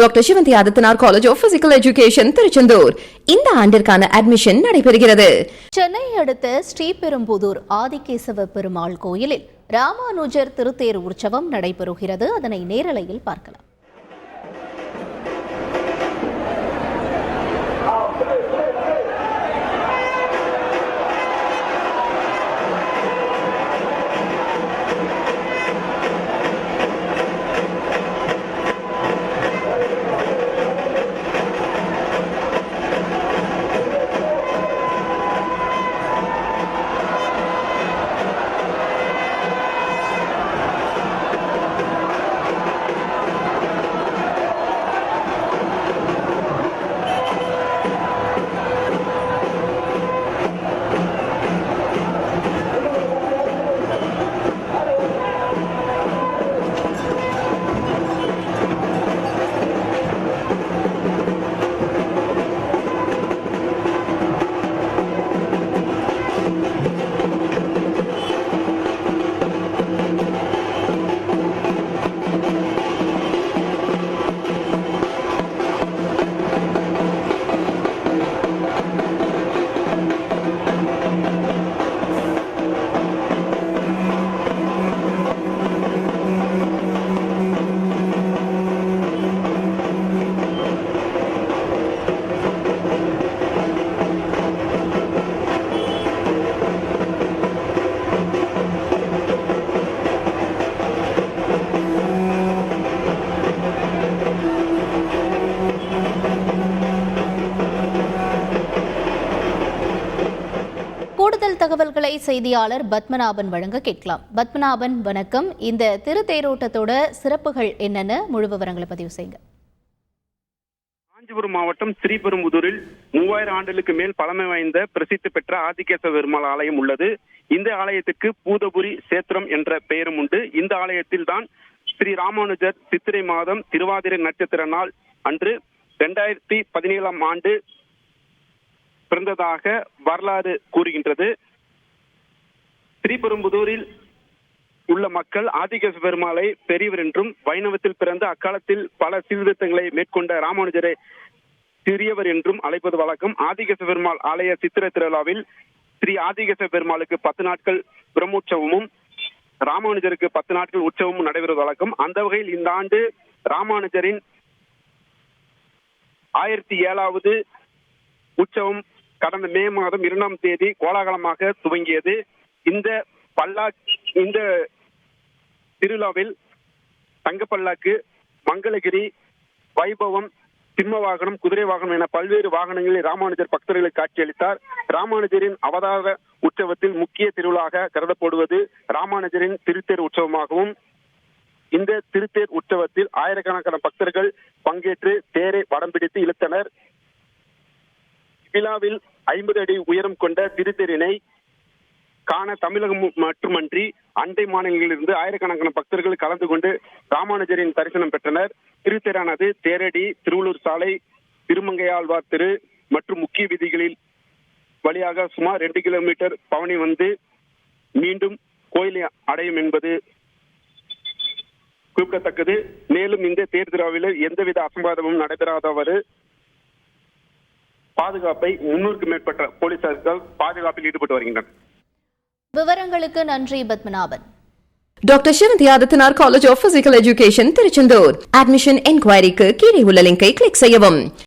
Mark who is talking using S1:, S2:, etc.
S1: Doctor Sivanthi Adithanar college of physical education Tiruchendur இந்த ஆண்டிற்கான admission நடைபெறுகிறது.
S2: சென்னை அடுத்த ஸ்ரீபெரும்புதூர் ஆதிகேசவ பெருமாள் கோயிலில் ராமானுஜர் திருத்தேர் உற்சவம் நடைபெறுகிறது. அதனை நேரலையில் பார்க்கலாம். கூடுதல் தகவல்களை செய்தியாளர் பத்மநாபன் வழங்க கேட்கலாம். பத்மநாபன், வணக்கம். இந்த திருத்தேரோட்டத்தோட சிறப்புகள் என்னென்ன, முழு விவரங்களை பதிவு செய்யுங்க.
S3: காஞ்சிபுரம் மாவட்டம் ஸ்ரீபெரும்புதூரில் 3000 ஆண்டுகளுக்கு மேல் பழமை வாய்ந்த பிரசித்தி பெற்ற ஆதிகேசவ பெருமாள் ஆலயம் உள்ளது. இந்த ஆலயத்துக்கு பூதபுரி சேத்திரம் என்ற பெயரும் உண்டு. இந்த ஆலயத்தில் தான் ஸ்ரீ ராமானுஜர் சித்திரை மாதம் திருவாதிரை நட்சத்திர நாள் அன்று 2017ஆம் ஆண்டு பிறந்ததாக வரலாறு கூறுகின்றது. ஸ்ரீபெரும்புதூரில் உள்ள மக்கள் ஆதிகேசவ பெருமாளை பெரியவர் என்றும், வைணவத்தில் பிறந்த அக்காலத்தில் பல சீர்திருத்தங்களை மேற்கொண்ட ராமானுஜரை சிறியவர் என்றும் அழைப்பது வழக்கம். ஆதிகேசவ பெருமாள் ஆலய சித்திரை திருவிழாவில் ஸ்ரீ ஆதிகேசவ பெருமாளுக்கு 10 நாட்கள் பிரம்மோற்சவமும், ராமானுஜருக்கு 10 நாட்கள் உற்சவமும் நடைபெறுவது வழக்கம். அந்த வகையில் இந்த ஆண்டு ராமானுஜரின் 1007வது உற்சவம் கடந்த மே மாதம் 2ஆம் தேதி கோலாகலமாக துவங்கியது. இந்த திருவிழாவில் தங்கப்பல்லாக்கு, மங்களகிரி, வைபவம், சிம்ம வாகனம், குதிரை வாகனம் என பல்வேறு வாகனங்களில் ராமானுஜர் பக்தர்களுக்கு காட்சியளித்தார். ராமானுஜரின் அவதார உற்சவத்தில் முக்கிய திருவிழாவாக கருதப்படுவது ராமானுஜரின் திருத்தேர் உற்சவமாகவும், இந்த திருத்தேர் உற்சவத்தில் ஆயிரக்கணக்கான பக்தர்கள் பங்கேற்று தேரை வடம் பிடித்து இழுத்தனர். விழாவில் 50 அடி உயரம் கொண்ட திருத்தேரினை காண தமிழகம் மட்டுமன்றி அண்டை மாநிலங்களிலிருந்து ஆயிரக்கணக்கான பக்தர்கள் கலந்து கொண்டு ராமானுஜரின் தரிசனம் பெற்றனர். திருத்தேரானது தேரடி, திருவள்ளூர் சாலை, திருமங்கையாழ்வார் தெரு மற்றும் முக்கிய வீதிகளில் வழியாக சுமார் 2 கிலோமீட்டர் பவனி வந்து மீண்டும் கோயிலை அடையும் என்பது குறிப்பிடத்தக்கது. மேலும் இந்த தேர் திருவிழாவில் எந்தவித அசம்பாவிதமும் நடைபெறாதவாறு பாதுகாப்பை 300க்கும் மேற்பட்ட போலீசார்கள் பாதுகாப்பில் ஈடுபட்டு வருகின்றனர்.
S2: விவரங்களுக்கு நன்றி Padmanabhan.
S1: Doctor Sivanthi Adithanar college of physical education Tiruchendur admission என்கொயரிக்கு கீழே உள்ள லிங்கை கிளிக் செய்யவும்.